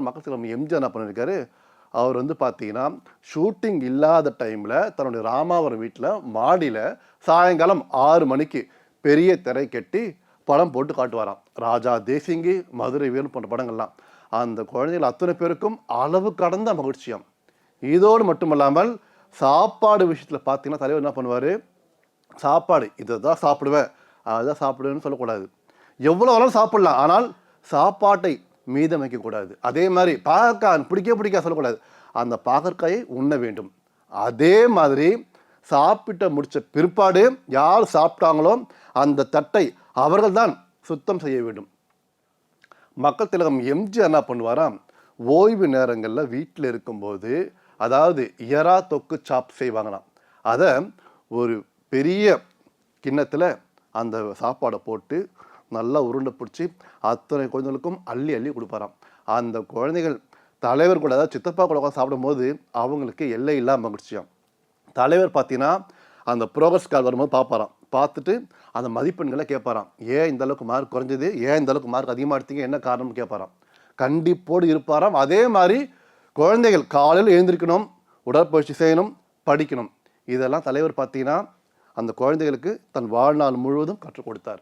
மக்கள் தலைவர் எம்ஜிஆர் என்ன பண்ணியிருக்காரு, அவர் வந்து பார்த்தீங்கன்னா, ஷூட்டிங் இல்லாத டைமில் தன்னுடைய ராமாவரம் வீட்டில் மாடியில் சாயங்காலம் 6 மணிக்கு பெரிய திரை கட்டி படம் போட்டு காட்டுவாராம். ராஜா தேசிங்கி, மதுரை வீரன் போன்ற படங்கள்லாம். அந்த குழந்தைகள் அத்தனை பேருக்கும் அளவு கடந்த மகிழ்ச்சியாம். இதோடு மட்டுமல்லாமல் சாப்பாடு விஷயத்தில் பார்த்தீங்கன்னா, தலைவர் என்ன பண்ணுவார், சாப்பாடு இதை தான் சாப்பிடுவேன், அதுதான் சாப்பிடுவேன்னு சொல்லக்கூடாது. எவ்வளோ வேணாலும் சாப்பிடலாம், ஆனால் சாப்பாட்டை மீதம் வைக்கக்கூடாது. அதே மாதிரி பாகற்காய் பிடிக்க சொல்லக்கூடாது, அந்த பாகற்காயை உண்ண வேண்டும். அதே மாதிரி சாப்பிட்ட முடிச்ச பிற்பாடு யார் சாப்பிட்டாங்களோ அந்த தட்டை அவர்கள் தான் சுத்தம் செய்ய வேண்டும். மக்கள் திலகம் எம்ஜிஆர் என்ன பண்ணுவாராம், ஓய்வு நேரங்களில் வீட்டில் இருக்கும்போது, அதாவது இயரா தொக்கு சாப் செய்வாங்களாம். அதை ஒரு பெரிய கிண்ணத்தில் அந்த சாப்பாடை போட்டு நல்லா உருண்டை பிடிச்சி அத்தனை குழந்தைகளுக்கும் அள்ளி அள்ளி கொடுப்பாராம். அந்த குழந்தைகள் தலைவர் கூட, அதாவது சித்தப்பா கூட உட்காந்து சாப்பிடும்போது அவங்களுக்கு எல்லை இல்லாமல் மகிழ்ச்சியாம். தலைவர் பார்த்தீங்கன்னா அந்த ப்ரோக்ரஸ் கார்டு வரும்போது பார்ப்பாராம். பார்த்துட்டு அந்த மதிப்பெண்களை கேட்பாராம். ஏன் இந்த அளவுக்கு மார்க் குறைஞ்சது, ஏன் இந்த அளவுக்கு மார்க் அதிகமாக எடுத்தீங்க, என்ன காரணம்னு கேட்பாராம். கண்டிப்போடு இருப்பாராம். அதே மாதிரி குழந்தைகள் காலையில் எழுந்திருக்கணும், உடற்பயிற்சி செய்யணும், படிக்கணும். இதெல்லாம் தலைவர் பார்த்தீங்கன்னா அந்த குழந்தைகளுக்கு தன் வாழ்நாள் முழுவதும் கற்றுக் கொடுத்தார்.